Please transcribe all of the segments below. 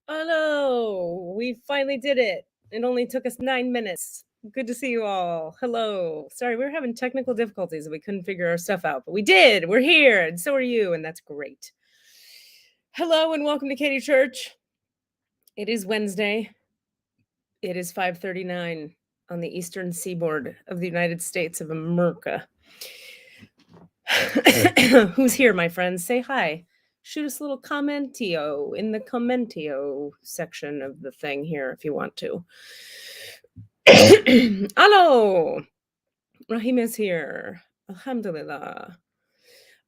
Hello, we finally did it. It only took us 9 minutes. Good to see you all. Hello. Sorry, we were having technical difficulties and we couldn't figure our stuff out, but we did. We're here, and so are you, and that's great. Hello, and welcome to Katie Church. It is Wednesday. It is 5:39 on the eastern seaboard of the United States of America. Who's here, my friends? Say hi. Shoot us a little commentio in the commentio section of the thing here if you want to. Hello. Rahim is here. Alhamdulillah.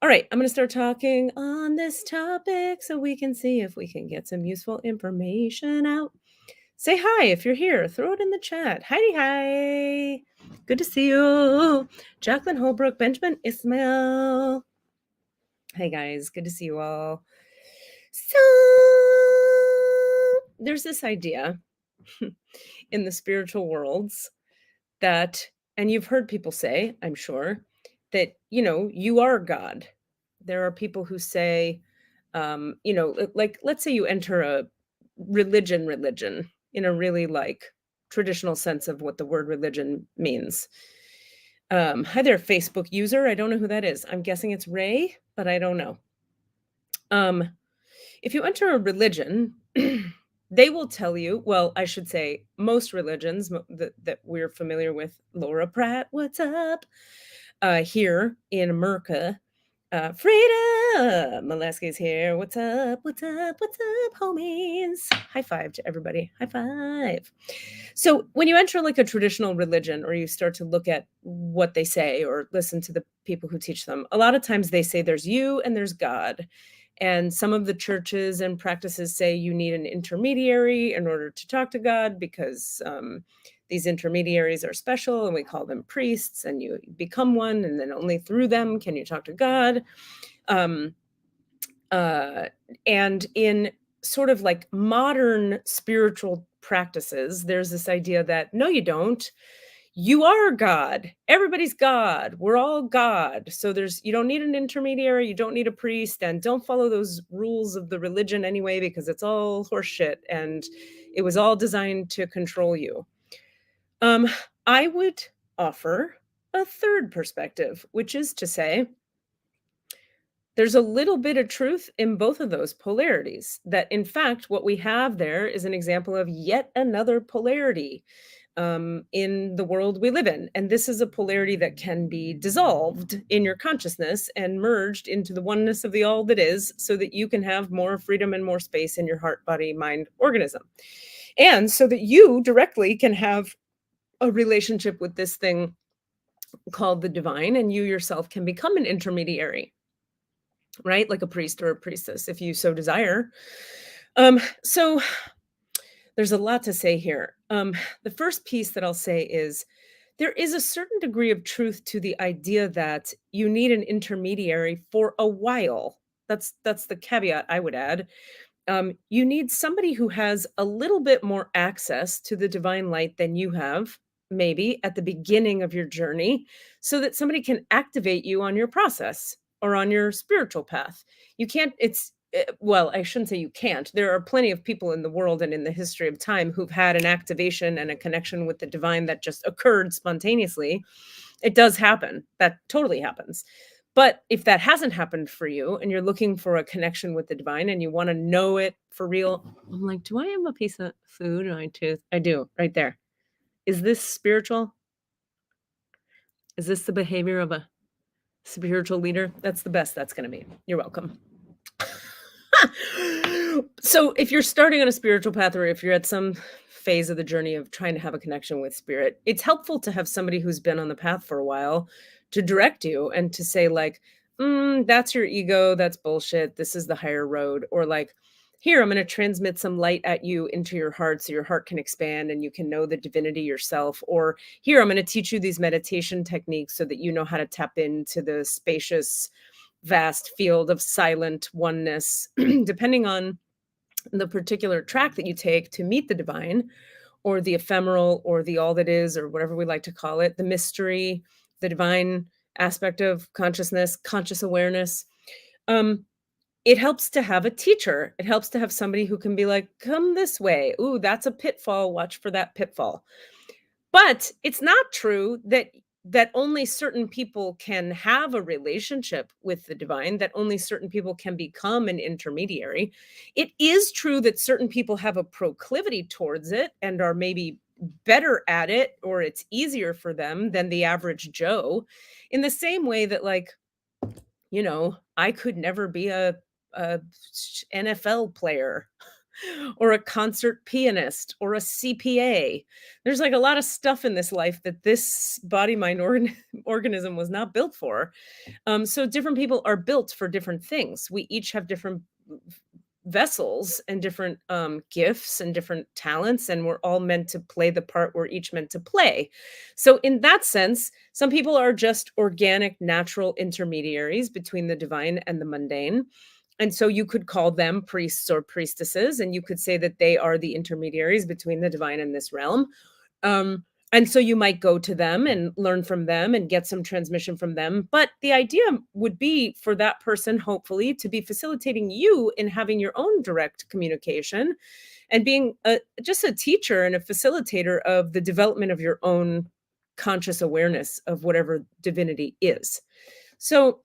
All right, I'm going to start talking on this topic so we can see if we can get some useful information out. Say hi if you're here. Throw it in the chat. Hi. Good to see you. Jacqueline Holbrook, Benjamin Ismail. Hey guys, good to see you all. So there's this idea in the spiritual worlds that, and you've heard people say, I'm sure, that, you are God. There are people who say, like, let's say you enter a religion in a really like traditional sense of what the word religion means. Hi there, Facebook user. I don't know who that is. I'm guessing it's Ray, but I don't know. If you enter a religion, they will tell you, well, I should say most religions that we're familiar with, Laura Pratt, what's up? Here in America, Frida Molesky's here. What's up? What's up? What's up, homies? High five to everybody. High five. So when you enter like a traditional religion or you start to look at what they say or listen to the people who teach them, a lot of times they say there's you and there's God. And some of the churches and practices say you need an intermediary in order to talk to God because these intermediaries are special and we call them priests, and you become one, and then only through them can you talk to God. And in sort of like modern spiritual practices, there's this idea that no, you don't. You are God. Everybody's God. We're all God. So you don't need an intermediary. You don't need a priest, and don't follow those rules of the religion anyway, because it's all horseshit and it was all designed to control you. I would offer a third perspective, which is to say, there's a little bit of truth in both of those polarities. That in fact, what we have there is an example of yet another polarity in the world we live in. And this is a polarity that can be dissolved in your consciousness and merged into the oneness of the all that is, so that you can have more freedom and more space in your heart, body, mind, organism. And so that you directly can have a relationship with this thing called the divine, and you yourself can become an intermediary, right? Like a priest or a priestess, if you so desire. So there's a lot to say here. The first piece that I'll say is there is a certain degree of truth to the idea that you need an intermediary for a while. That's the caveat I would add. You need somebody who has a little bit more access to the divine light than you have, maybe at the beginning of your journey, so that somebody can activate you on your process or on your spiritual path. You can't, well, I shouldn't say you can't. There are plenty of people in the world and in the history of time who've had an activation and a connection with the divine that just occurred spontaneously. It does happen. That totally happens. But if that hasn't happened for you and you're looking for a connection with the divine and you want to know it for real, I'm like, do I have a piece of food in my tooth? I do, right there. Is this spiritual? Is this the behavior of a spiritual leader? That's the best that's going to be. You're welcome. So if you're starting on a spiritual path, or if you're at some phase of the journey of trying to have a connection with spirit, it's helpful to have somebody who's been on the path for a while to direct you and to say like, that's your ego, that's bullshit, this is the higher road. Or like, here, I'm going to transmit some light at you into your heart so your heart can expand and you can know the divinity yourself. Or here, I'm going to teach you these meditation techniques so that you know how to tap into the spacious, vast field of silent oneness, depending on the particular track that you take to meet the divine, or the ephemeral, or the all that is, or whatever we like to call it, the mystery, the divine aspect of consciousness, conscious awareness. it helps to have a teacher. It helps to have somebody who can be like, "Come this way. Ooh, that's a pitfall. Watch for that pitfall." But it's not true that only certain people can have a relationship with the divine, that only certain people can become an intermediary. It is true that certain people have a proclivity towards it and are maybe better at it, or it's easier for them than the average Joe. In the same way that, like, I could never be a NFL player or a concert pianist or a CPA. There's like a lot of stuff in this life that this body mind organism was not built for. So different people are built for different things. We each have different vessels and different gifts and different talents, and we're all meant to play the part we're each meant to play. So in that sense, some people are just organic natural intermediaries between the divine and the mundane, and so you could call them priests or priestesses, and you could say that they are the intermediaries between the divine and this realm. um, and so you might go to them and learn from them and get some transmission from them. But the idea would be for that person, hopefully, to be facilitating you in having your own direct communication and being just a teacher and a facilitator of the development of your own conscious awareness of whatever divinity is. So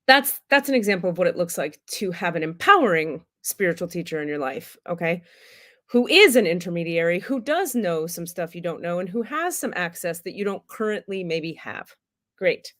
that's an example of what it looks like to have an empowering spiritual teacher in your life, okay? Who is an intermediary, who does know some stuff you don't know, and who has some access that you don't currently maybe have. Great.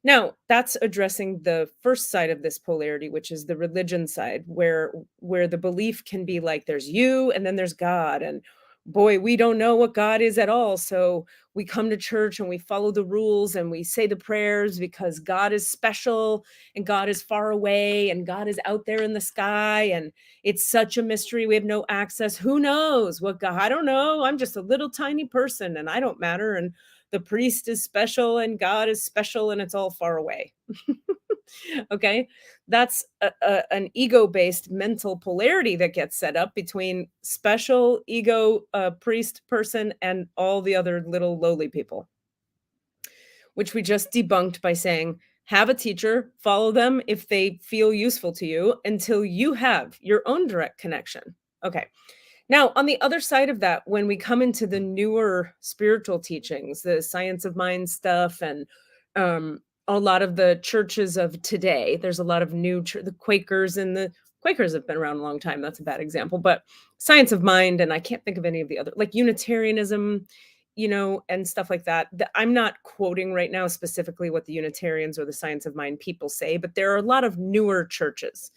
Now, that's addressing the first side of this polarity, which is the religion side, where the belief can be like there's you and then there's God, and boy, we don't know what God is at all. So we come to church and we follow the rules and we say the prayers because God is special and God is far away and God is out there in the sky, and it's such a mystery. We have no access. Who knows what God? I don't know. I'm just a little tiny person and I don't matter. And the priest is special and God is special and it's all far away. Okay. That's an ego based mental polarity that gets set up between special ego priest person and all the other little lowly people, which we just debunked by saying, have a teacher, follow them if they feel useful to you until you have your own direct connection. Okay. Now, on the other side of that, when we come into the newer spiritual teachings, the science of mind stuff, and a lot of the churches of today, there's a lot of the Quakers, and the Quakers have been around a long time. That's a bad example, but science of mind, and I can't think of any of the other, like Unitarianism, and stuff like that. I'm not quoting right now specifically what the Unitarians or the science of mind people say, but there are a lot of newer churches,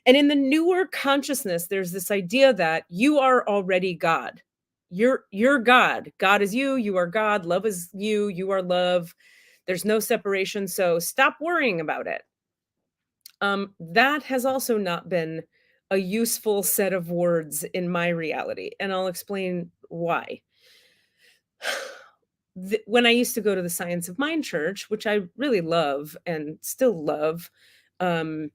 and in the newer consciousness, there's this idea that you are already God. You're God. God is you, you are God, love is you, you are love. There's no separation, so stop worrying about it. That has also not been a useful set of words in my reality, and I'll explain why. When I used to go to the Science of Mind church, which I really love and still love, um,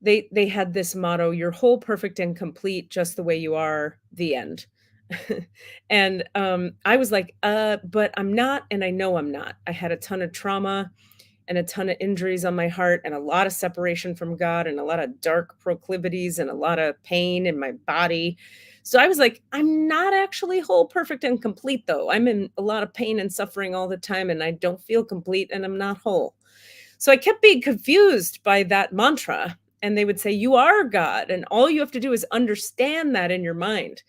they had this motto, "You're whole, perfect, and complete just the way you are, the end." And, I was like, but I'm not, and I know I'm not. I had a ton of trauma and a ton of injuries on my heart and a lot of separation from God and a lot of dark proclivities and a lot of pain in my body. So I was like, I'm not actually whole, perfect, and complete, though. I'm in a lot of pain and suffering all the time, and I don't feel complete, and I'm not whole. So I kept being confused by that mantra. And they would say, "You are God, and all you have to do is understand that in your mind."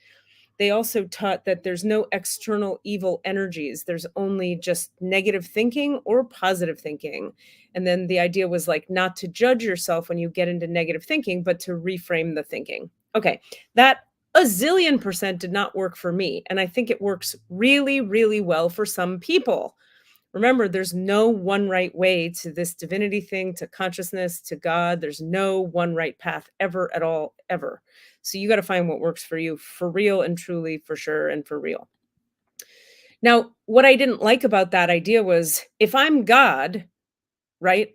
They also taught that there's no external evil energies. There's only just negative thinking or positive thinking. And then the idea was like not to judge yourself when you get into negative thinking, but to reframe the thinking. Okay. That a zillion percent did not work for me. And I think it works really, really well for some people. Remember, there's no one right way to this divinity thing, to consciousness, to God. There's no one right path ever at all, ever. So you got to find what works for you for real and truly, for sure, and for real. Now, what I didn't like about that idea was if I'm God, right?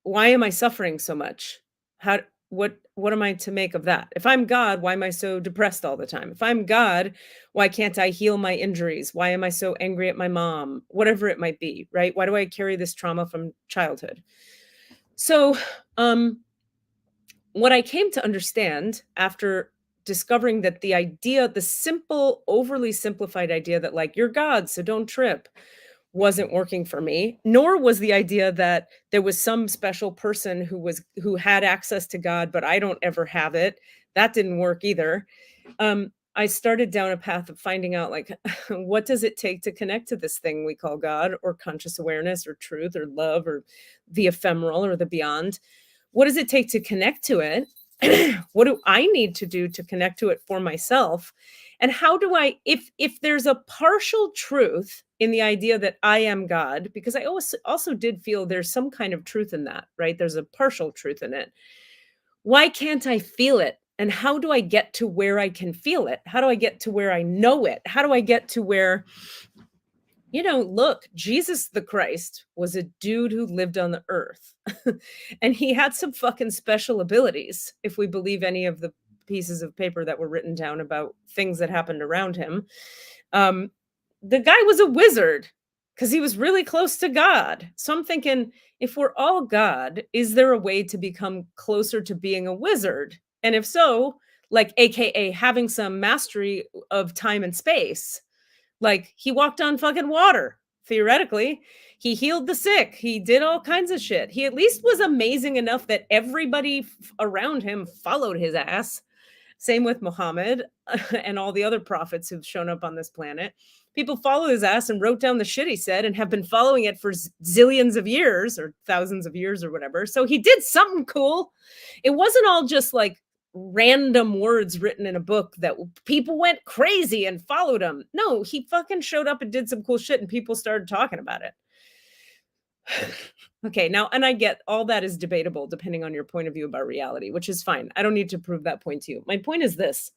Why am I suffering so much? How what am I to make of that? If I'm God, why am I so depressed all the time? If I'm God, why can't I heal my injuries? Why am I so angry at my mom? Whatever it might be, right? Why do I carry this trauma from childhood? So, um what I came to understand after discovering that the idea, the simple, overly simplified idea that, like, you're God, so don't trip, wasn't working for me, nor was the idea that there was some special person who had access to God, but I don't ever have it. That didn't work either. I started down a path of finding out, like, what does it take to connect to this thing we call God or conscious awareness or truth or love or the ephemeral or the beyond? What does it take to connect to it? What do I need to do to connect to it for myself? And how do I, if there's a partial truth in the idea that I am God, because I also did feel there's some kind of truth in that, right? There's a partial truth in it. Why can't I feel it? And how do I get to where I can feel it? How do I get to where I know it? How do I get to where, look, Jesus the Christ was a dude who lived on the earth. And he had some fucking special abilities, if we believe any of the pieces of paper that were written down about things that happened around him. Um, the guy was a wizard because he was really close to God. So I'm thinking, if we're all God, is there a way to become closer to being a wizard? And if so, like, AKA having some mastery of time and space, like, he walked on fucking water, theoretically. He healed the sick. He did all kinds of shit. He at least was amazing enough that everybody around him followed his ass. Same with Muhammad and all the other prophets who've shown up on this planet. People follow his ass and wrote down the shit he said and have been following it for zillions of years or thousands of years or whatever. So he did something cool. It wasn't all just like random words written in a book that people went crazy and followed him. No, he fucking showed up and did some cool shit and people started talking about it. Okay, now, and I get all that is debatable depending on your point of view about reality, which is fine. I don't need to prove that point to you. My point is this.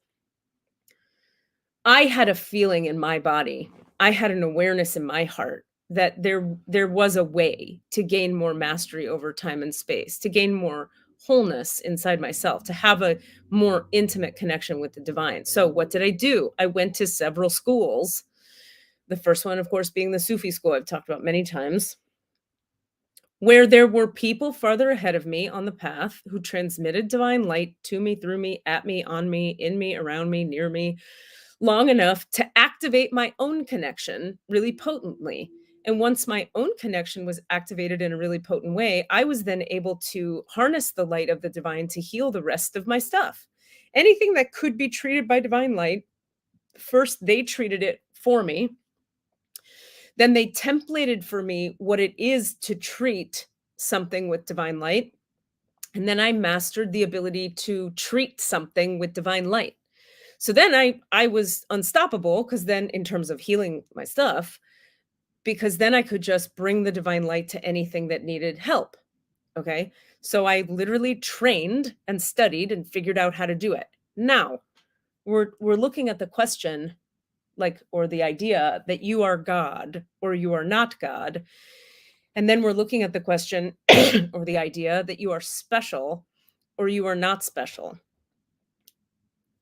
I had a feeling in my body, I had an awareness in my heart that there was a way to gain more mastery over time and space, to gain more wholeness inside myself, to have a more intimate connection with the divine. So what did I do? I went to several schools. The first one, of course, being the Sufi school I've talked about many times, where there were people farther ahead of me on the path who transmitted divine light to me, through me, at me, on me, in me, around me, near me, long enough to activate my own connection really potently. And once my own connection was activated in a really potent way, I was then able to harness the light of the divine to heal the rest of my stuff. Anything that could be treated by divine light, first they treated it for me. Then they templated for me what it is to treat something with divine light. And then I mastered the ability to treat something with divine light. So then I was unstoppable, because then, in terms of healing my stuff, because then I could just bring the divine light to anything that needed help. Okay? So I literally trained and studied and figured out how to do it. Now, we're looking at the question, like, or the idea that you are God or you are not God. And then we're looking at the question or the idea that you are special or you are not special.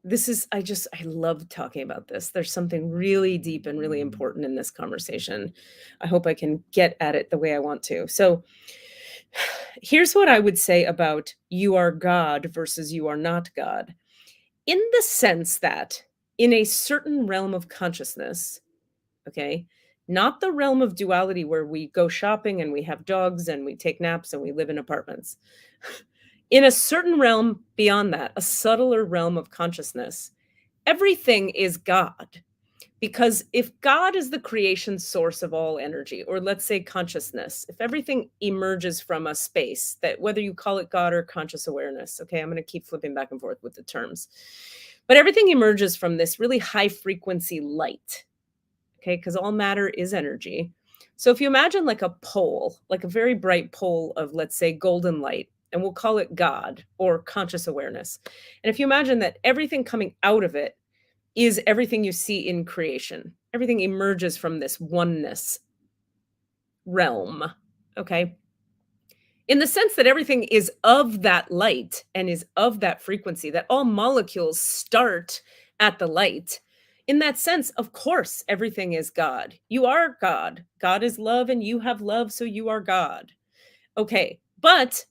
This is, I love talking about this. There's something really deep and really important in this conversation. I hope I can get at it the way I want to. So here's what I would say about you are God versus you are not God. In the sense that in a certain realm of consciousness, okay, not the realm of duality where we go shopping and we have dogs and we take naps and we live in apartments. In a certain realm beyond that, a subtler realm of consciousness, everything is God. Because if God is the creation source of all energy, or let's say consciousness, if everything emerges from a space, that whether you call it God or conscious awareness, okay, I'm going to keep flipping back and forth with the terms, but everything emerges from this really high frequency light, okay, because all matter is energy. So if you imagine like a pole, like a very bright pole of, let's say, golden light, and we'll call it God or conscious awareness. And if you imagine that everything coming out of it is everything you see in creation, everything emerges from this oneness realm, okay? In the sense that everything is of that light and is of that frequency, that all molecules start at the light. In that sense, of course, everything is God. You are God. God is love and you have love, so you are God. Okay, but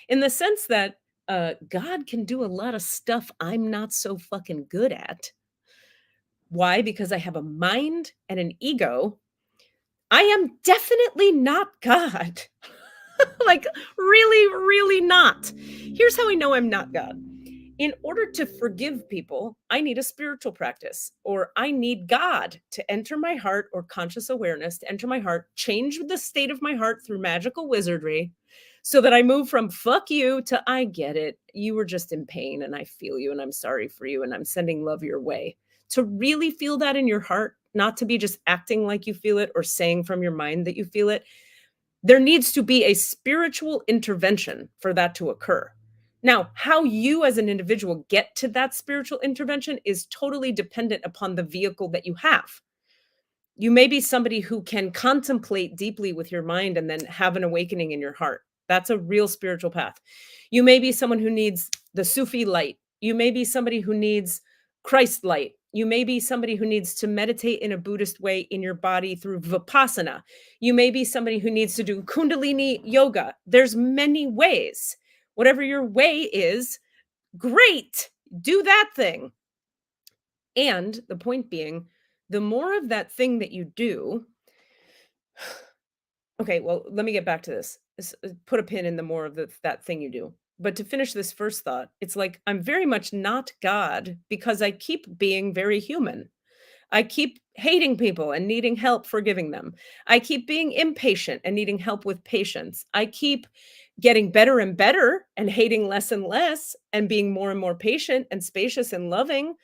in the sense that God can do a lot of stuff I'm not so fucking good at. Why? Because I have a mind and an ego. I am definitely not God. Like, really, really not. Here's how I know I'm not God. In order to forgive people, I need a spiritual practice, or I need God to enter my heart, or conscious awareness to enter my heart, change the state of my heart through magical wizardry so that I move from fuck you to I get it. You were just in pain and I feel you and I'm sorry for you and I'm sending love your way. To really feel that in your heart, not to be just acting like you feel it or saying from your mind that you feel it, there needs to be a spiritual intervention for that to occur. Now, how you as an individual get to that spiritual intervention is totally dependent upon the vehicle that you have. You may be somebody who can contemplate deeply with your mind and then have an awakening in your heart. That's a real spiritual path. You may be someone who needs the Sufi light. You may be somebody who needs Christ light. You may be somebody who needs to meditate in a Buddhist way in your body through Vipassana. You may be somebody who needs to do Kundalini yoga. There's many ways. Whatever your way is, great. Do that thing. And the point being, the more of that thing that you do, okay, well, let me get back to this. Put a pin in the more of that thing you do. But to finish this first thought, it's like I'm very much not God because I keep being very human. I keep hating people and needing help forgiving them. I keep being impatient and needing help with patience. I keep getting better and better and hating less and less and being more and more patient and spacious and loving.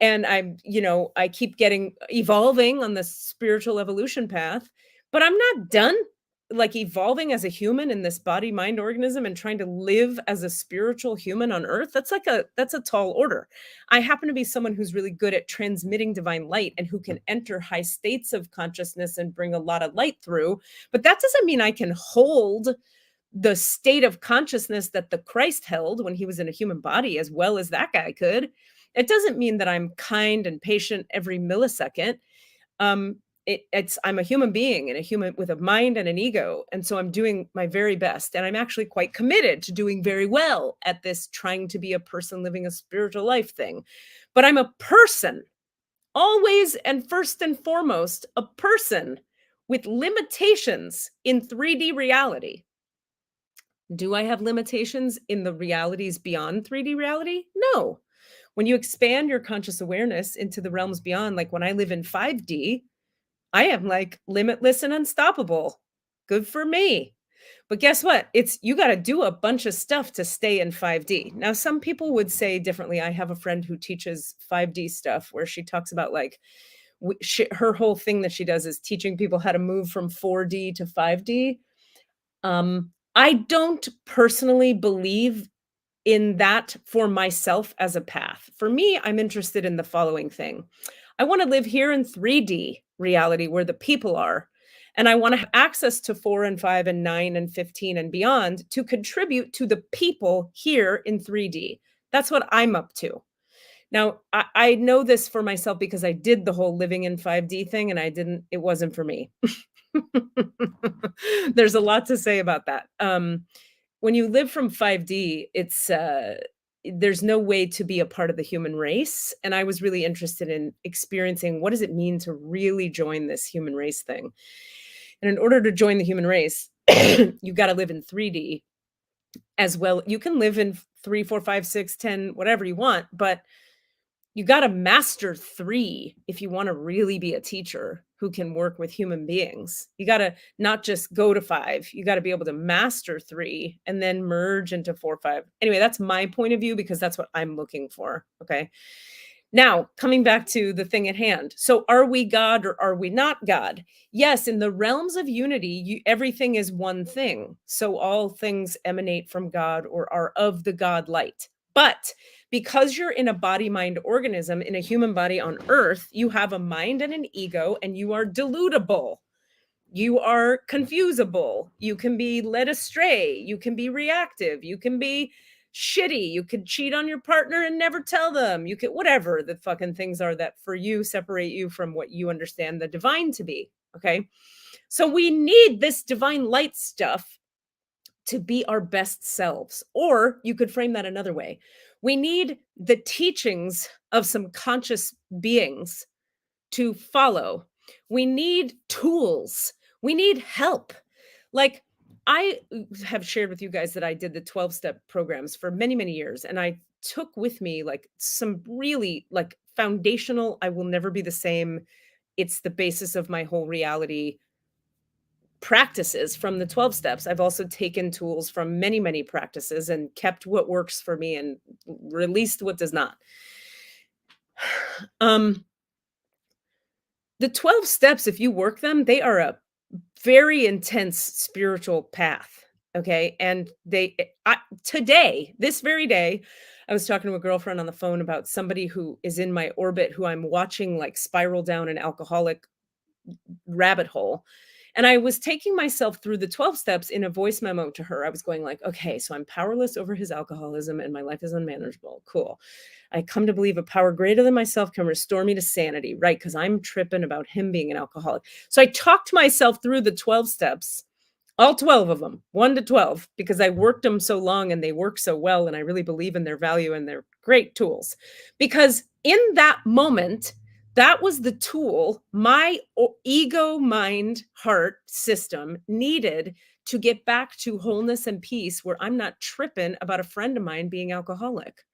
And I keep getting evolving on the spiritual evolution path, but I'm not done like evolving as a human in this body mind organism and trying to live as a spiritual human on earth. That's a tall order. I happen to be someone who's really good at transmitting divine light and who can enter high states of consciousness and bring a lot of light through, but that doesn't mean I can hold the state of consciousness that the Christ held when he was in a human body as well as that guy could. It doesn't mean that I'm kind and patient every millisecond. It's I'm a human being and a human with a mind and an ego, and so I'm doing my very best, and I'm actually quite committed to doing very well at this trying to be a person living a spiritual life thing. But I'm a person, always and first and foremost, a person with limitations in 3D reality. Do I have limitations in the realities beyond 3D reality? No. When you expand your conscious awareness into the realms beyond, like when I live in 5D, I am like limitless and unstoppable. Good for me. But guess what? It's you got to do a bunch of stuff to stay in 5D. Now, some people would say differently. I have a friend who teaches 5D stuff where she talks about like her whole thing that she does is teaching people how to move from 4D to 5D. I don't personally believe in that for myself as a path. For me, I'm interested in the following thing. I want to live here in 3D reality where the people are. And I want to have access to 4 and 5 and 9 and 15 and beyond to contribute to the people here in 3D. That's what I'm up to. Now, I know this for myself because I did the whole living in 5D thing and it wasn't for me. There's a lot to say about that. When you live from 5D, there's no way to be a part of the human race, and I was really interested in experiencing what does it mean to really join this human race thing. And in order to join the human race, you've got to live in 3D as well. You can live in 3, 4, 5, 6, 10, whatever you want, but you gotta master 3 if you wanna really be a teacher who can work with human beings. You gotta not just go to 5, you gotta be able to master 3 and then merge into 4, 5. Anyway, that's my point of view because that's what I'm looking for, okay? Now, coming back to the thing at hand. So are we God or are we not God? Yes, in the realms of unity, everything is one thing. So all things emanate from God or are of the God light. But because you're in a body mind organism, in a human body on earth, you have a mind and an ego, and you are deludable. You are confusable. You can be led astray. You can be reactive. You can be shitty. You could cheat on your partner and never tell them. You could, whatever the fucking things are that for you separate you from what you understand the divine to be. Okay. So we need this divine light stuff to be our best selves. Or you could frame that another way. We need the teachings of some conscious beings to follow. We need tools. We need help. Like, I have shared with you guys that I did the 12-step programs for many, many years. And I took with me like some really like foundational, I will never be the same. It's the basis of my whole reality practices from the 12 steps. I've also taken tools from many, many practices and kept what works for me and released what does not. Um, the 12 steps, if you work them, they are a very intense spiritual path. Okay. And today, this very day, I was talking to a girlfriend on the phone about somebody who is in my orbit who I'm watching like spiral down an alcoholic rabbit hole. And I was taking myself through the 12 steps in a voice memo to her. I was going like, okay, so I'm powerless over his alcoholism and my life is unmanageable. Cool. I come to believe a power greater than myself can restore me to sanity, right? Because I'm tripping about him being an alcoholic. So I talked myself through the 12 steps, all 12 of them, 1 to 12, because I worked them so long and they work so well. And I really believe in their value and they're great tools. Because in that moment, that was the tool my ego, mind, heart system needed to get back to wholeness and peace where I'm not tripping about a friend of mine being alcoholic.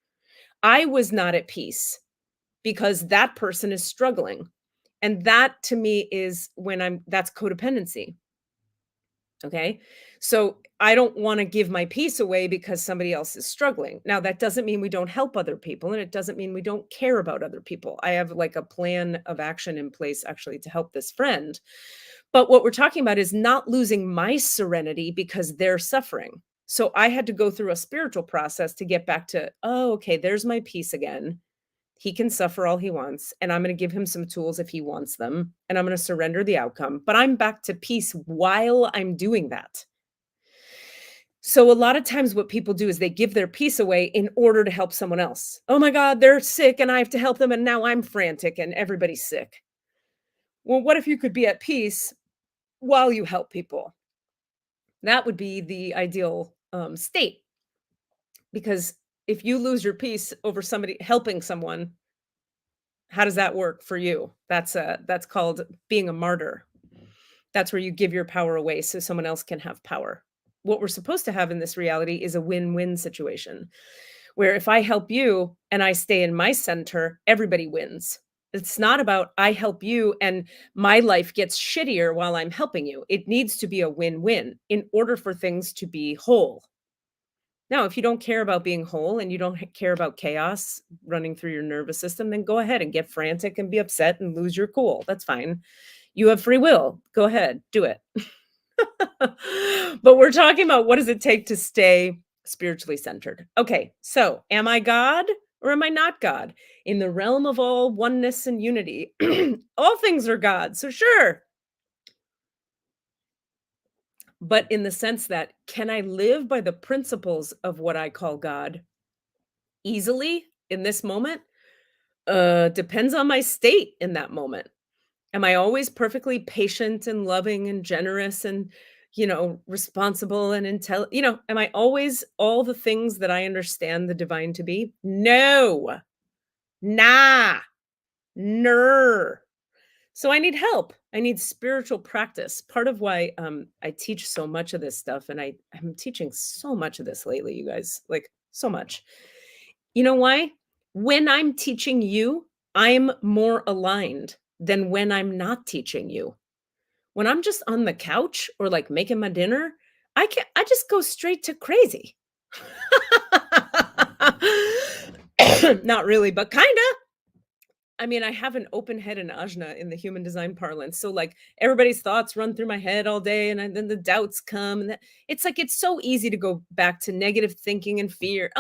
I was not at peace because that person is struggling. And that to me is that's codependency. Okay. So I don't want to give my peace away because somebody else is struggling. Now, that doesn't mean we don't help other people and it doesn't mean we don't care about other people. I have like a plan of action in place actually to help this friend. But what we're talking about is not losing my serenity because they're suffering. So I had to go through a spiritual process to get back to, oh, okay, there's my peace again. He can suffer all he wants, and I'm going to give him some tools if he wants them, and I'm going to surrender the outcome. But I'm back to peace while I'm doing that. So a lot of times what people do is they give their peace away in order to help someone else. Oh my God, they're sick and I have to help them and now I'm frantic and everybody's sick. Well, what if you could be at peace while you help people? That would be the ideal state because if you lose your peace over somebody helping someone, how does that work for you? That's called being a martyr. That's where you give your power away so someone else can have power. What we're supposed to have in this reality is a win-win situation where if I help you and I stay in my center, everybody wins. It's not about I help you and my life gets shittier while I'm helping you. It needs to be a win-win in order for things to be whole. Now, if you don't care about being whole and you don't care about chaos running through your nervous system, then go ahead and get frantic and be upset and lose your cool. That's fine. You have free will. Go ahead, do it. But we're talking about what does it take to stay spiritually centered. Okay, so am I God or am I not God? In the realm of all oneness and unity, all things are God. So sure. But in the sense that can I live by the principles of what I call God easily in this moment? Depends on my state in that moment. Am I always perfectly patient and loving and generous and, responsible and am I always all the things that I understand the divine to be? No. Nah. Ner. So I need help. I need spiritual practice. Part of why I teach so much of this stuff, and I'm teaching so much of this lately, you guys, like so much. You know why? When I'm teaching you, I'm more aligned than when I'm not teaching you. When I'm just on the couch or like making my dinner, I just go straight to crazy. Not really, but kinda. I mean, I have an open head and ajna in the human design parlance. So like everybody's thoughts run through my head all day then the doubts come it's like it's so easy to go back to negative thinking and fear,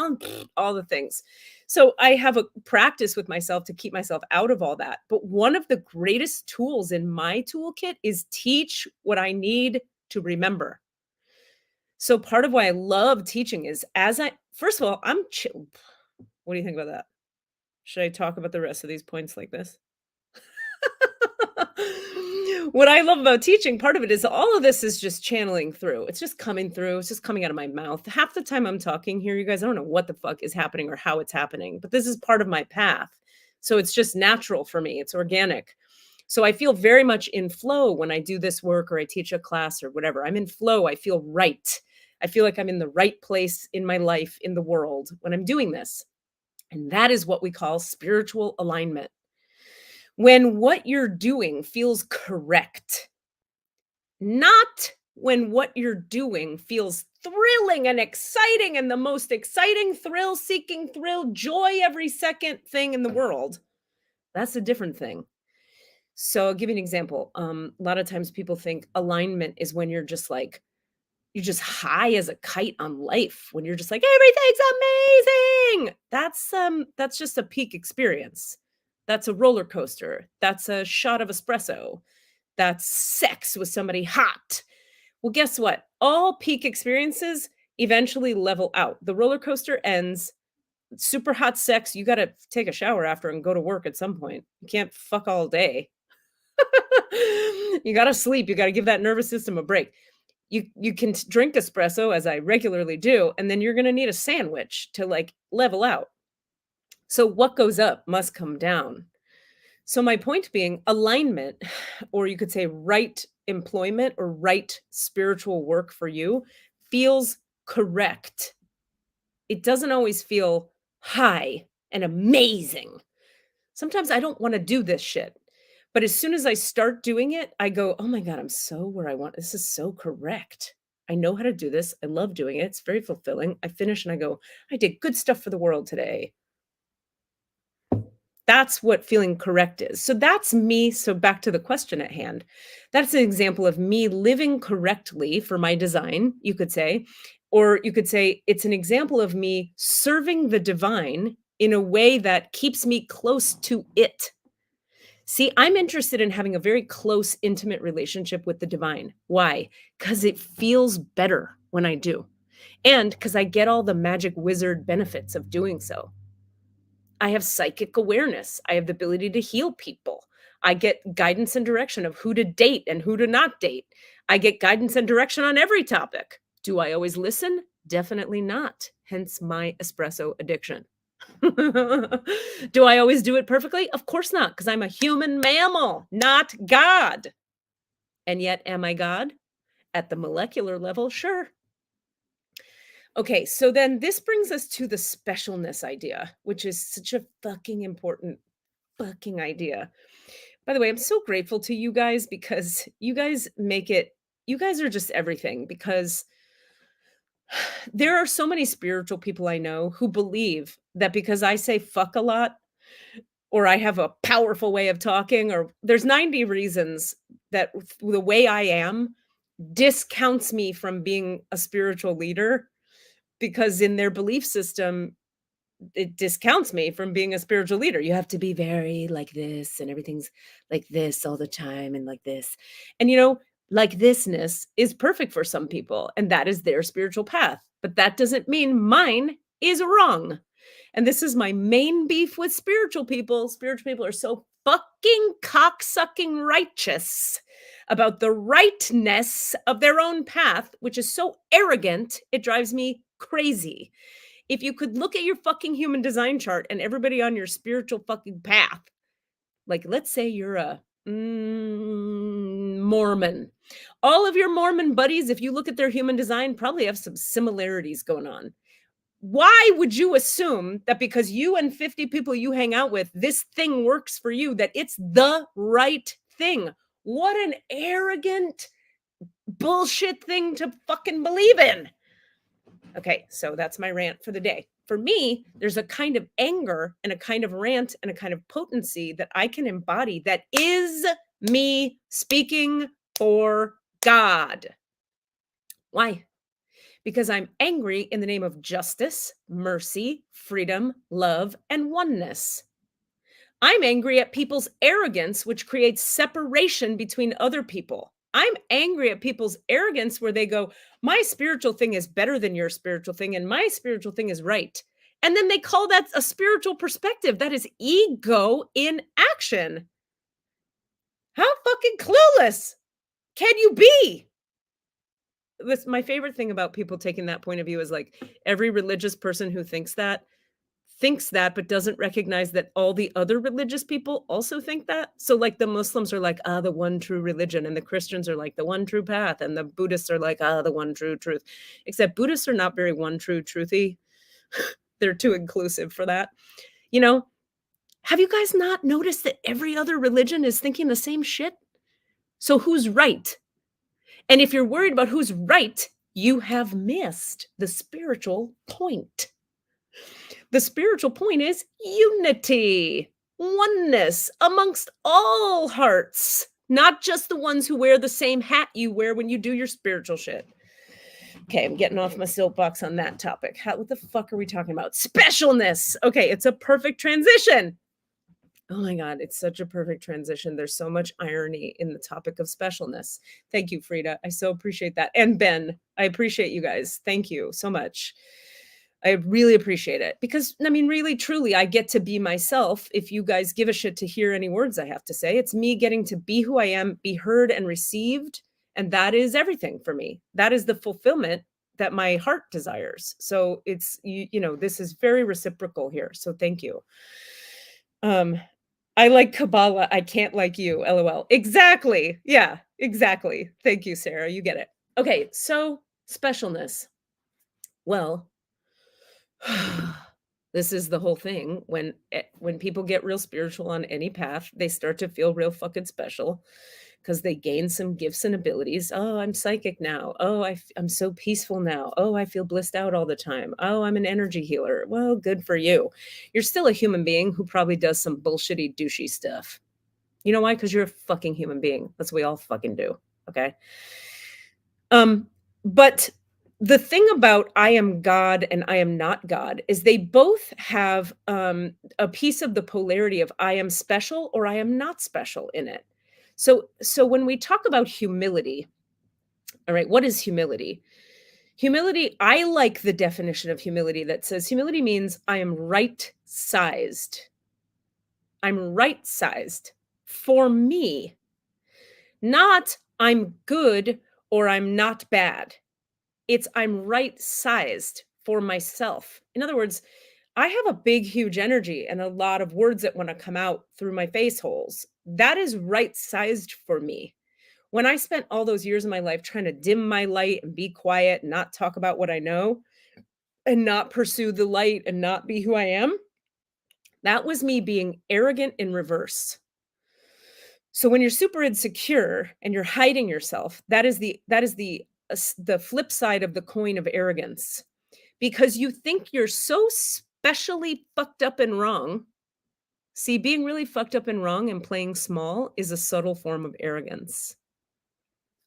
all the things. So I have a practice with myself to keep myself out of all that. But one of the greatest tools in my toolkit is teach what I need to remember. So part of why I love teaching is first of all, I'm chill. What do you think about that? Should I talk about the rest of these points like this? What I love about teaching, part of it is all of this is just channeling through. It's just coming through. It's just coming out of my mouth. Half the time I'm talking here, you guys, I don't know what the fuck is happening or how it's happening, but this is part of my path. So it's just natural for me. It's organic. So I feel very much in flow when I do this work or I teach a class or whatever. I'm in flow. I feel right. I feel like I'm in the right place in my life, in the world when I'm doing this. And that is what we call spiritual alignment. When what you're doing feels correct, not when what you're doing feels thrilling and exciting and the most exciting, thrill seeking, thrill, joy every second thing in the world. That's a different thing. So I'll give you an example. A lot of times people think alignment is when you're just like, you're just high as a kite on life, when you're just like, everything's amazing. That's just a peak experience. That's a roller coaster. That's a shot of espresso. That's sex with somebody hot. Well, guess what? All peak experiences eventually level out. The roller coaster ends. Super hot sex, you got to take a shower after and go to work at some point. You can't fuck all day. You got to sleep. You got to give that nervous system a break. You can drink espresso as I regularly do, and then you're going to need a sandwich to like level out. So what goes up must come down. So my point being alignment, or you could say right employment or right spiritual work for you feels correct. It doesn't always feel high and amazing. Sometimes I don't want to do this shit. But as soon as I start doing it, I go, "Oh my god, I'm so where I want. This is so correct. I know how to do this. I love doing it. It's very fulfilling." I finish and I go, "I did good stuff for the world today." That's what feeling correct is. So that's me. So back to the question at hand. That's an example of me living correctly for my design, you could say. Or you could say it's an example of me serving the divine in a way that keeps me close to it. See, I'm interested in having a very close, intimate relationship with the divine. Why? Because it feels better when I do. And because I get all the magic wizard benefits of doing so. I have psychic awareness. I have the ability to heal people. I get guidance and direction of who to date and who to not date. I get guidance and direction on every topic. Do I always listen? Definitely not. Hence my espresso addiction. Do I always do it perfectly? Of course not, because I'm a human mammal, not God. And yet, am I God? At the molecular level, sure. Okay, so then this brings us to the specialness idea, which is such a fucking important fucking idea. By the way, I'm so grateful to you guys because you guys make it, you guys are just everything because there are so many spiritual people I know who believe that because I say fuck a lot or I have a powerful way of talking, or there's 90 reasons that the way I am discounts me from being a spiritual leader because in their belief system, it discounts me from being a spiritual leader. You have to be very like this and everything's like this all the time and like this. And like thisness is perfect for some people and that is their spiritual path. But that doesn't mean mine is wrong. And this is my main beef with spiritual people. Spiritual people are so fucking cocksucking righteous about the rightness of their own path, which is so arrogant, it drives me crazy. If you could look at your fucking human design chart and everybody on your spiritual fucking path, like let's say you're a Mormon. All of your Mormon buddies, if you look at their human design, probably have some similarities going on. Why would you assume that because you and 50 people you hang out with, this thing works for you, that it's the right thing? What an arrogant bullshit thing to fucking believe in. Okay, so that's my rant for the day. For me, there's a kind of anger and a kind of rant and a kind of potency that I can embody that is me speaking for God. Why? Because I'm angry in the name of justice, mercy, freedom, love, and oneness. I'm angry at people's arrogance, which creates separation between other people. I'm angry at people's arrogance where they go, my spiritual thing is better than your spiritual thing, and my spiritual thing is right. And then they call that a spiritual perspective. That is ego in action. How fucking clueless can you be? This my favorite thing about people taking that point of view is, like, every religious person who thinks that, but doesn't recognize that all the other religious people also think that. So, like, the Muslims are like, "Ah, the one true religion," and the Christians are like, "The one true path," and the Buddhists are like, "Ah, the one true truth." Except Buddhists are not very one true truthy. They're too inclusive for that. You know, have you guys not noticed that every other religion is thinking the same shit? So who's right? And if you're worried about who's right, you have missed the spiritual point. The spiritual point is unity, oneness amongst all hearts, not just the ones who wear the same hat you wear when you do your spiritual shit. Okay, I'm getting off my soapbox on that topic. What the fuck are we talking about? Specialness. Okay, it's a perfect transition. Oh my God, it's such a perfect transition. There's so much irony in the topic of specialness. Thank you, Frida. I so appreciate that. And Ben, I appreciate you guys. Thank you so much. I really appreciate it because, I mean, really, truly, I get to be myself. If you guys give a shit to hear any words I have to say, it's me getting to be who I am, be heard and received. And that is everything for me. That is the fulfillment that my heart desires. So it's, this is very reciprocal here. So thank you. I like Kabbalah. I can't like you. LOL. Exactly. Yeah, exactly. Thank you, Sarah. You get it. Okay. So specialness. Well, this is the whole thing. When people get real spiritual on any path, they start to feel real fucking special because they gain some gifts and abilities. Oh, I'm psychic now. Oh, I'm so peaceful now. Oh, I feel blissed out all the time. Oh, I'm an energy healer. Well, good for you. You're still a human being who probably does some bullshitty, douchey stuff. You know why? Because you're a fucking human being. That's what we all fucking do. Okay. But the thing about I am God and I am not God is they both have a piece of the polarity of I am special or I am not special in it. So when we talk about humility, all right, what is humility? Humility, I like the definition of humility that says humility means I am right sized. I'm right sized for me, not I'm good or I'm not bad. It's I'm right sized for myself. In other words, I have a big, huge energy and a lot of words that want to come out through my face holes. That is right sized for me. When I spent all those years of my life trying to dim my light and be quiet and not talk about what I know and not pursue the light and not be who I am, that was me being arrogant in reverse. So when you're super insecure and you're hiding yourself, that is the flip side of the coin of arrogance because you think you're so specially fucked up and wrong. See, being really fucked up and wrong and playing small is a subtle form of arrogance.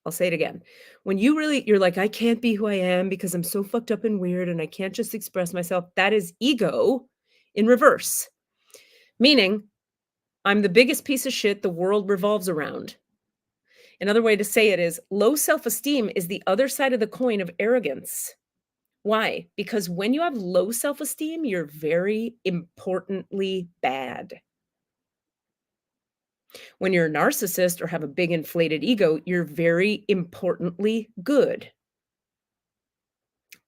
I'll say it again. When you're like, I can't be who I am because I'm so fucked up and weird and I can't just express myself. That is ego in reverse, meaning I'm the biggest piece of shit the world revolves around. Another way to say it is low self esteem is the other side of the coin of arrogance. Why? Because when you have low self esteem, you're very importantly bad. When you're a narcissist or have a big inflated ego, you're very importantly good.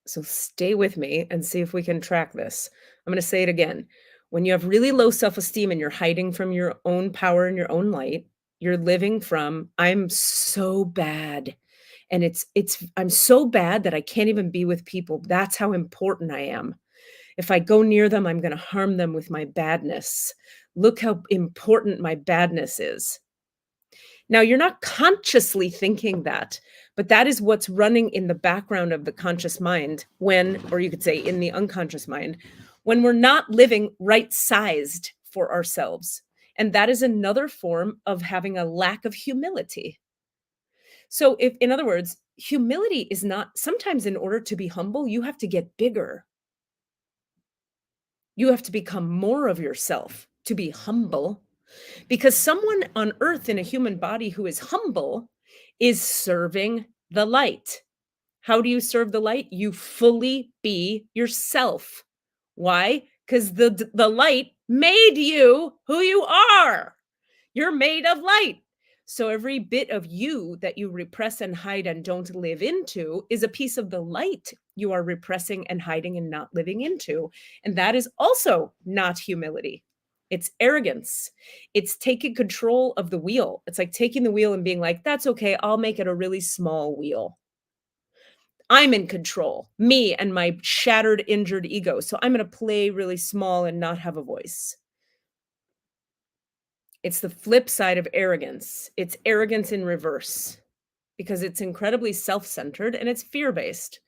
So stay with me and see if we can track this. I'm going to say it again. When you have really low self esteem and you're hiding from your own power and your own light, you're living from, I'm so bad. And I'm so bad that I can't even be with people. That's how important I am. If I go near them, I'm going to harm them with my badness. Look how important my badness is. Now, you're not consciously thinking that, but that is what's running in the background of the conscious mind or you could say in the unconscious mind, when we're not living right sized for ourselves. And that is another form of having a lack of humility. So, in other words, humility is not, sometimes in order to be humble, you have to get bigger. You have to become more of yourself to be humble. Because someone on earth in a human body who is humble is serving the light. How do you serve the light? You fully be yourself. Why? Because the light made you who you are. You're made of light. So every bit of you that you repress and hide and don't live into is a piece of the light you are repressing and hiding and not living into. And that is also not humility. It's arrogance. It's taking control of the wheel. It's like taking the wheel and being like, that's okay. I'll make it a really small wheel. I'm in control, me and my shattered, injured ego. So I'm going to play really small and not have a voice. It's the flip side of arrogance. It's arrogance in reverse because it's incredibly self-centered and it's fear-based.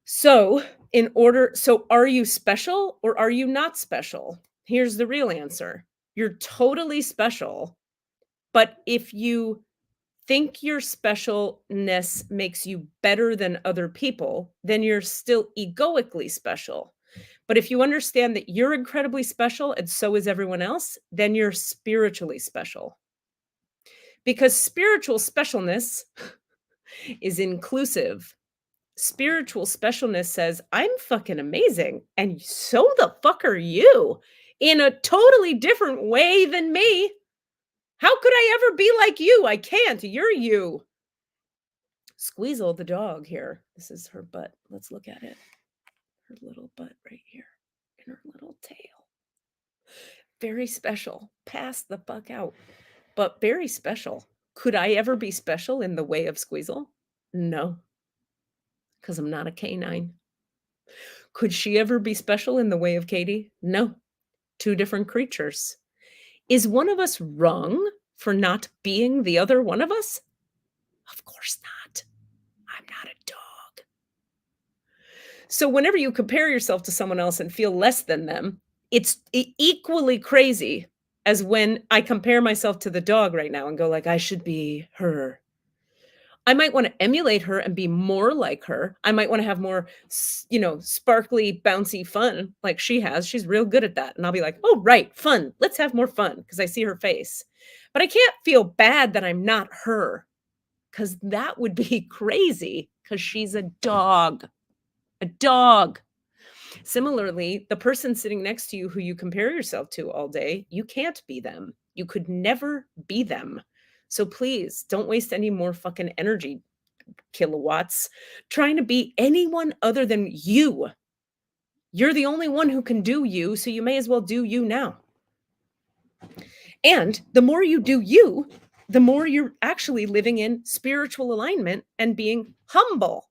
So are you special or are you not special? Here's the real answer. You're totally special, but if you think your specialness makes you better than other people, then you're still egoically special. But if you understand that you're incredibly special and so is everyone else, then you're spiritually special. Because spiritual specialness is inclusive. Spiritual specialness says, I'm fucking amazing. And so the fuck are you in a totally different way than me. How could I ever be like you? I can't. You're you. Squeezle the dog here. This is her butt. Let's look at it. Her little butt right here and her little tail. Very special. Pass the fuck out. But very special. Could I ever be special in the way of Squeezle? No, because I'm not a canine. Could she ever be special in the way of Katie? No. Two different creatures. Is one of us wrong for not being the other one of us? Of course not. I'm not a dog. So whenever you compare yourself to someone else and feel less than them, it's equally crazy as when I compare myself to the dog right now and go like, I should be her. I might want to emulate her and be more like her. I might want to have more, sparkly, bouncy fun like she has. She's real good at that. And I'll be like, oh, right, fun. Let's have more fun because I see her face. But I can't feel bad that I'm not her because that would be crazy because she's a dog. A dog. Similarly, the person sitting next to you who you compare yourself to all day, you can't be them. You could never be them. So please don't waste any more fucking energy, kilowatts, trying to be anyone other than you. You're the only one who can do you, so you may as well do you now. And the more you do you, the more you're actually living in spiritual alignment and being humble.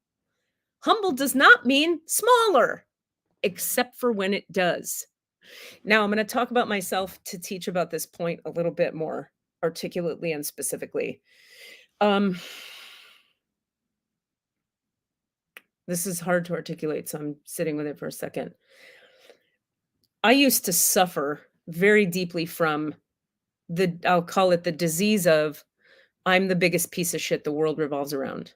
Humble does not mean smaller, except for when it does. Now, I'm going to talk about myself to teach about this point a little bit more articulately and specifically. This is hard to articulate, so I'm sitting with it for a second. I used to suffer very deeply from I'll call it the disease of, I'm the biggest piece of shit the world revolves around.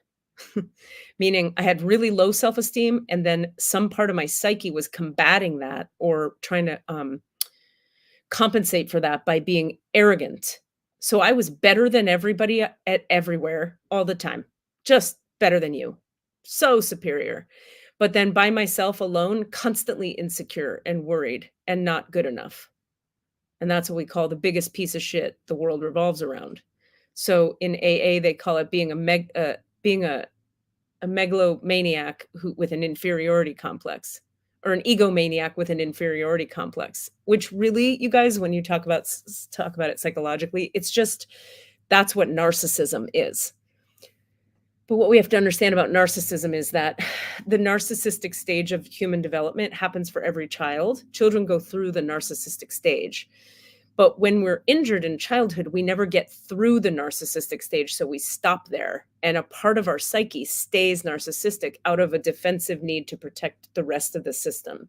Meaning I had really low self-esteem, and then some part of my psyche was combating that or trying to compensate for that by being arrogant. So I was better than everybody at everywhere all the time. Just better than you. So superior. But then by myself alone, constantly insecure and worried and not good enough. And that's what we call the biggest piece of shit the world revolves around. So in AA, they call it being a megalomaniac with an inferiority complex, or an egomaniac with an inferiority complex, which really, you guys, when you talk about it psychologically, it's just, that's what narcissism is. But what we have to understand about narcissism is that the narcissistic stage of human development happens for every child. Children go through the narcissistic stage. But when we're injured in childhood, we never get through the narcissistic stage, so we stop there. And a part of our psyche stays narcissistic out of a defensive need to protect the rest of the system.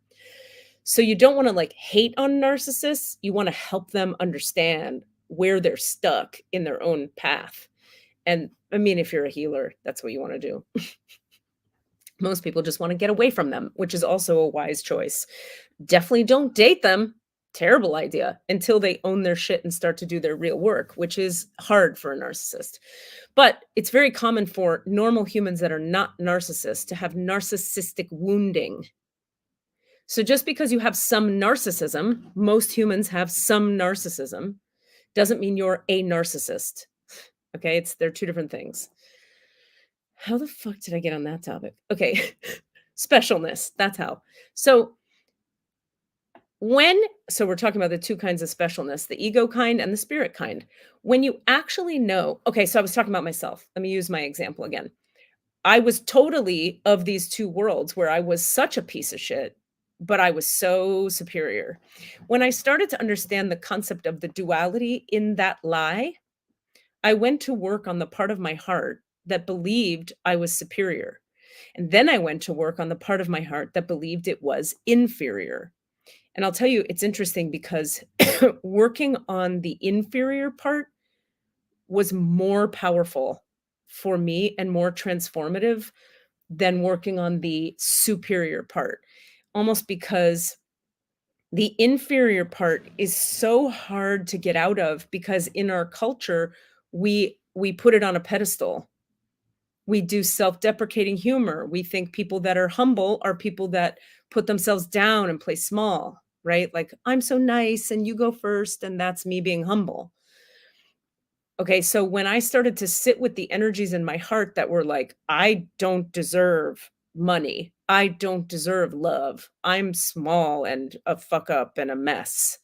So you don't want to hate on narcissists. You want to help them understand where they're stuck in their own path. And I mean, if you're a healer, that's what you want to do. Most people just want to get away from them, which is also a wise choice. Definitely don't date them. Terrible idea until they own their shit and start to do their real work, which is hard for a narcissist. But it's very common for normal humans that are not narcissists to have narcissistic wounding. So just because you have some narcissism, most humans have some narcissism, Doesn't mean you're a narcissist. Okay, they're two different things. How the fuck did I get on that topic? Okay. Specialness, that's how. So when so we're talking about the two kinds of specialness, the ego kind and the spirit kind. When you actually know, okay, so I was talking about myself. Let me use my example again. I was totally of these two worlds where I was such a piece of shit, but I was so superior. When I started to understand the concept of the duality in that lie, I went to work on the part of my heart that believed I was superior. And then I went to work on the part of my heart that believed it was inferior. And I'll tell you, it's interesting because working on the inferior part was more powerful for me and more transformative than working on the superior part. Almost because the inferior part is so hard to get out of because in our culture, we put it on a pedestal. We do self-deprecating humor. We think people that are humble are people that put themselves down and play small, right? Like, I'm so nice and you go first, and that's me being humble. Okay, so when I started to sit with the energies in my heart that were like, I don't deserve money. I don't deserve love. I'm small and a fuck up and a mess.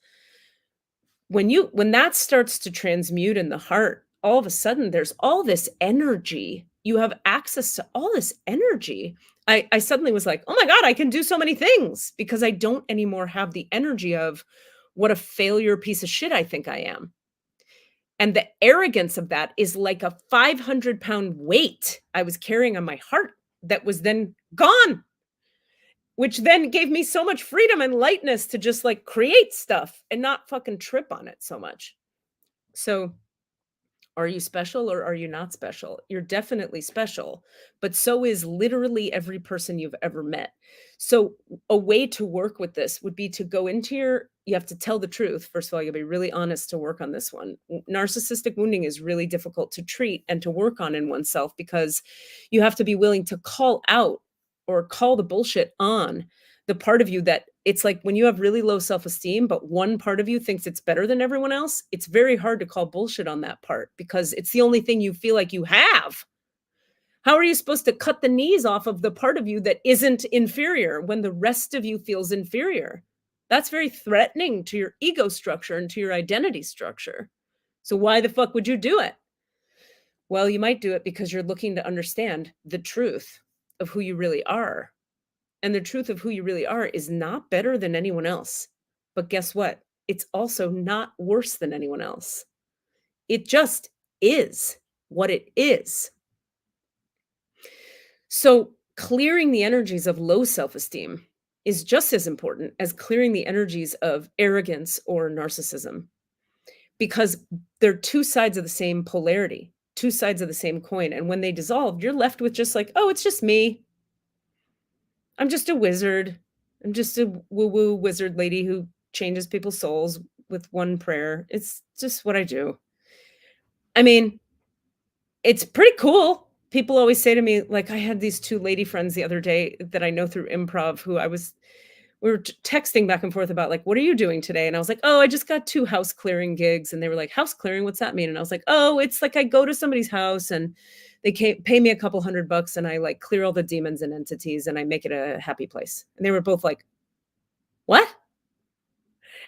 When that starts to transmute in the heart, all of a sudden there's all this energy. You have access to all this energy. I suddenly was like, "Oh my god, I can do so many things," because I don't anymore have the energy of what a failure piece of shit I think I am. And the arrogance of that is like a 500-pound weight I was carrying on my heart that was then gone, which then gave me so much freedom and lightness to just like create stuff and not fucking trip on it so much. So, are you special or are you not special? You're definitely special, but so is literally every person you've ever met. So, a way to work with this would be to go into you have to tell the truth. First of all, you'll be really honest to work on this one. Narcissistic wounding is really difficult to treat and to work on in oneself because you have to be willing to call out or call the bullshit on the part of you that it's like when you have really low self-esteem, but one part of you thinks it's better than everyone else, it's very hard to call bullshit on that part because it's the only thing you feel like you have. How are you supposed to cut the knees off of the part of you that isn't inferior when the rest of you feels inferior? That's very threatening to your ego structure and to your identity structure. So why the fuck would you do it? Well, you might do it because you're looking to understand the truth of who you really are. And the truth of who you really are is not better than anyone else. But guess what? It's also not worse than anyone else. It just is what it is. So, clearing the energies of low self esteem is just as important as clearing the energies of arrogance or narcissism because they're two sides of the same polarity, two sides of the same coin. And when they dissolve, you're left with just like, oh, it's just me. I'm just a wizard. I'm just a woo-woo wizard lady who changes people's souls with one prayer. It's just what I do. I mean, it's pretty cool. People always say to me, like, I had these two lady friends the other day that I know through improv who we were texting back and forth about like, what are you doing today? And I was like, oh, I just got two house clearing gigs. And they were like, house clearing, what's that mean? And I was like, oh, it's like I go to somebody's house and they pay me a couple $100 and I like clear all the demons and entities and I make it a happy place. And they were both like, what?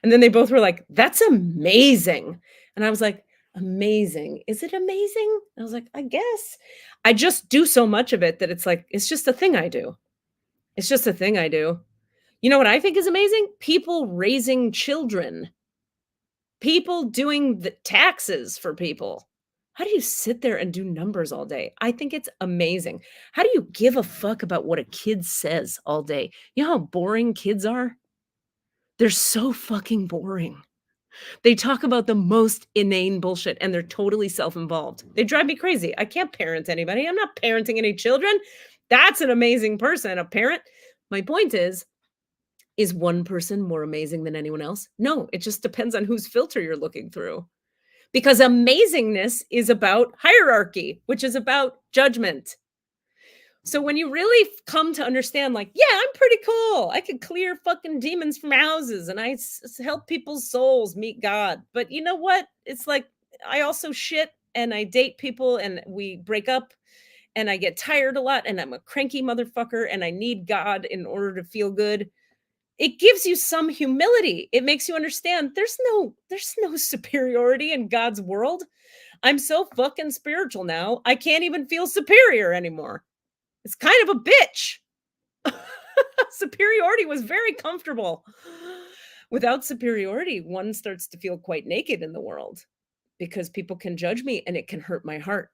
And then they both were like, that's amazing. And I was like, amazing. Is it amazing? I was like, I guess. I just do so much of it that it's like, it's just a thing I do. It's just a thing I do. You know what I think is amazing? People raising children, people doing the taxes for people. How do you sit there and do numbers all day? I think it's amazing. How do you give a fuck about what a kid says all day? You know how boring kids are? They're so fucking boring. They talk about the most inane bullshit and they're totally self-involved. They drive me crazy. I can't parent anybody. I'm not parenting any children. That's an amazing person, a parent. My point is one person more amazing than anyone else? No, it just depends on whose filter you're looking through. Because amazingness is about hierarchy, which is about judgment. So when you really come to understand, like, yeah, I'm pretty cool. I could clear fucking demons from houses and help people's souls meet God. But you know what? It's like I also shit and I date people and we break up and I get tired a lot and I'm a cranky motherfucker and I need God in order to feel good. It gives you some humility. It makes you understand there's no superiority in God's world. I'm so fucking spiritual now. I can't even feel superior anymore. It's kind of a bitch. Superiority was very comfortable. Without superiority, one starts to feel quite naked in the world because people can judge me and it can hurt my heart.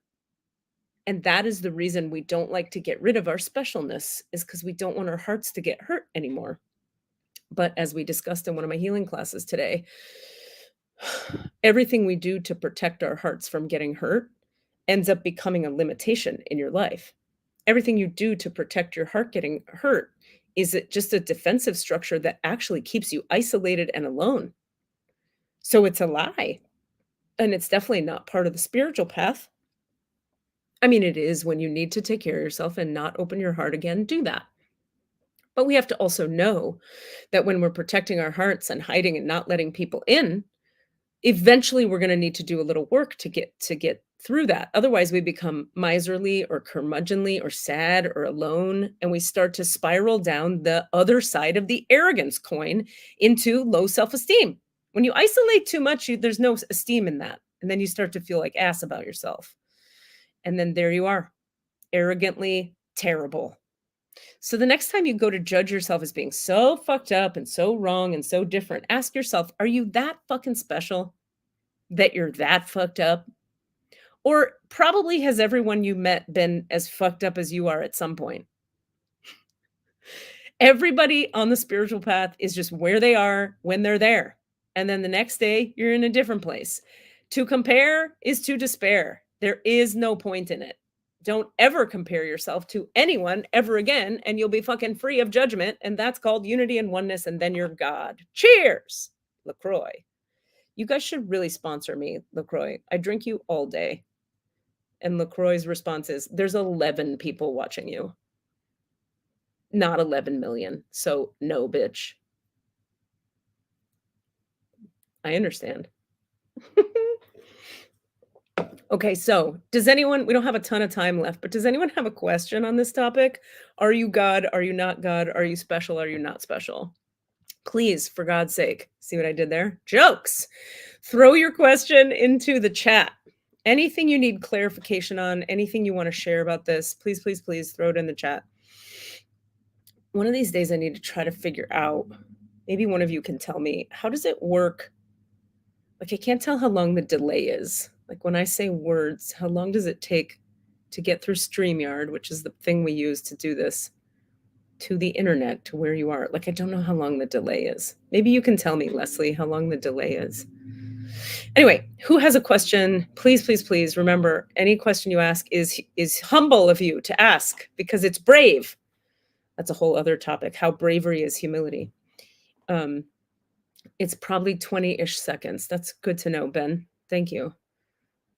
And that is the reason we don't like to get rid of our specialness, is because we don't want our hearts to get hurt anymore. But as we discussed in one of my healing classes today, everything we do to protect our hearts from getting hurt ends up becoming a limitation in your life. Everything you do to protect your heart getting hurt is it just a defensive structure that actually keeps you isolated and alone. So it's a lie. And it's definitely not part of the spiritual path. I mean, it is when you need to take care of yourself and not open your heart again, do that. But we have to also know that when we're protecting our hearts and hiding and not letting people in, eventually we're going to need to do a little work to get through that. Otherwise we become miserly or curmudgeonly or sad or alone, and we start to spiral down the other side of the arrogance coin into low self-esteem. When you isolate too much, there's no esteem in that, and then you start to feel like ass about yourself, and then there you are, arrogantly terrible. So the next time you go to judge yourself as being so fucked up and so wrong and so different, ask yourself, are you that fucking special that you're that fucked up? Or probably has everyone you met been as fucked up as you are at some point? Everybody on the spiritual path is just where they are when they're there. And then the next day, you're in a different place. To compare is to despair. There is no point in it. Don't ever compare yourself to anyone ever again, and you'll be fucking free of judgment. And that's called unity and oneness, and then you're God. Cheers, LaCroix. You guys should really sponsor me, LaCroix. I drink you all day. And LaCroix's response is, there's 11 people watching you, not 11 million. So no, bitch. I understand. Okay, so does anyone, we don't have a ton of time left, but does anyone have a question on this topic? Are you God? Are you not God? Are you special? Are you not special? Please, for God's sake, see what I did there? Jokes. Throw your question into the chat. Anything you need clarification on, anything you want to share about this, please, please, please throw it in the chat. One of these days I need to try to figure out, maybe one of you can tell me, how does it work? Like, I can't tell how long the delay is. Like, when I say words, how long does it take to get through StreamYard, which is the thing we use to do this, to the internet, to where you are? Like, I don't know how long the delay is. Maybe you can tell me, Leslie, how long the delay is. Anyway, who has a question? Please, please, please remember, any question you ask is humble of you to ask, because it's brave. That's a whole other topic, how bravery is humility. It's probably 20-ish seconds. That's good to know, Ben. Thank you.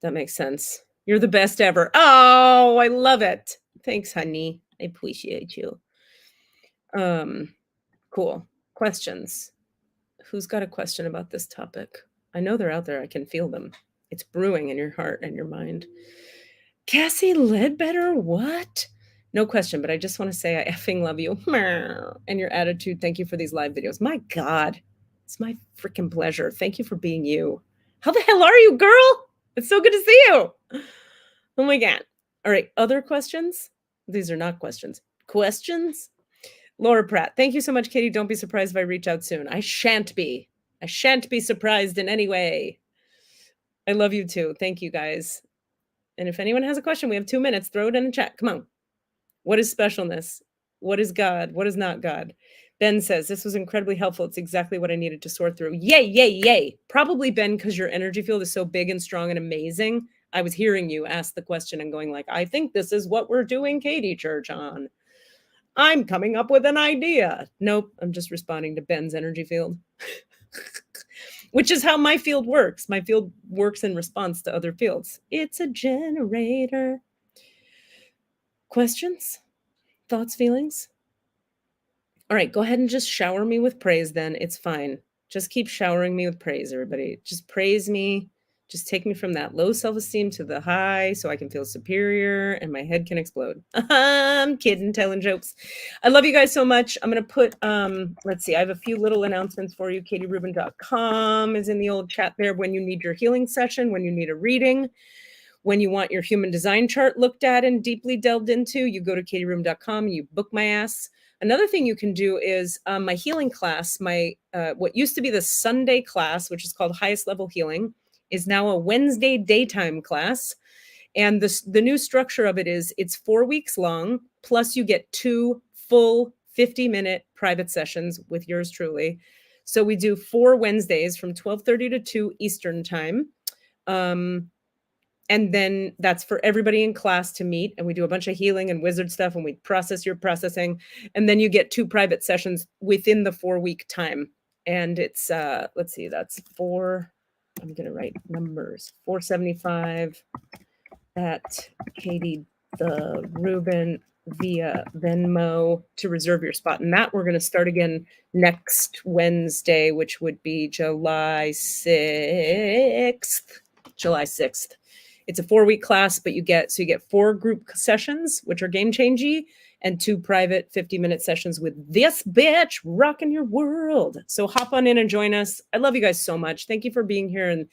That makes sense. You're the best ever. Oh, I love it. Thanks, honey. I appreciate you. Cool. Questions. Who's got a question about this topic? I know they're out there. I can feel them. It's brewing in your heart and your mind. Cassie Ledbetter, what? No question, but I just want to say I effing love you. And your attitude. Thank you for these live videos. My God, it's my freaking pleasure. Thank you for being you. How the hell are you, girl? It's so good to see you. Oh my God. All right, other questions? These are not questions. Questions? Laura Pratt, thank you so much, Katie. Don't be surprised if I reach out soon. I shan't be. I shan't be surprised in any way. I love you too. Thank you, guys. And if anyone has a question, we have 2 minutes. Throw it in the chat. Come on. What is specialness? What is God? What is not God? Ben says, this was incredibly helpful. It's exactly what I needed to sort through. Yay, yay, yay. Probably, Ben, because your energy field is so big and strong and amazing. I was hearing you ask the question and going like, I think this is what we're doing Katie Church on. I'm coming up with an idea. Nope, I'm just responding to Ben's energy field. Which is how my field works. My field works in response to other fields. It's a generator. Questions? Thoughts, feelings? All right, go ahead and just shower me with praise then. It's fine. Just keep showering me with praise, everybody. Just praise me. Just take me from that low self-esteem to the high so I can feel superior and my head can explode. I'm kidding, telling jokes. I love you guys so much. I'm going to put, let's see, I have a few little announcements for you. KatieRubin.com is in the old chat there when you need your healing session, when you need a reading. When you want your human design chart looked at and deeply delved into, you go to katieroom.com and you book my ass. Another thing you can do is my healing class, my what used to be the Sunday class, which is called Highest Level Healing, is now a Wednesday daytime class. And the new structure of it is it's 4 weeks long, plus you get 2 full 50-minute private sessions with yours truly. So we do 4 Wednesdays from 12:30 to 2 Eastern time. And then that's for everybody in class to meet, and we do a bunch of healing and wizard stuff, and we process your processing, and then you get 2 private sessions within the 4-week time. And it's let's see, that's 4, I'm gonna write numbers, 475 at Katie the Rubin via Venmo to reserve your spot. And that we're going to start again next Wednesday, which would be July 6th. July 6th. It's a 4-week class, but you get 4 group sessions, which are game changing, and 2 private 50-minute sessions with this bitch rocking your world. So hop on in and join us. I love you guys so much. Thank you for being here and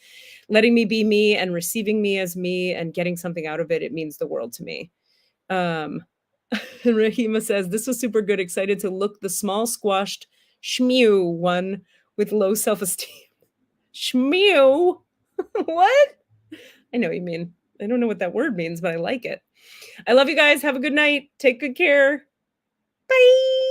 letting me be me and receiving me as me and getting something out of it. It means the world to me. Rahima says, this was super good. Excited to look the small squashed shmew one with low self-esteem. Shmew? What? I know what you mean. I don't know what that word means, but I like it. I love you guys. Have a good night. Take good care. Bye.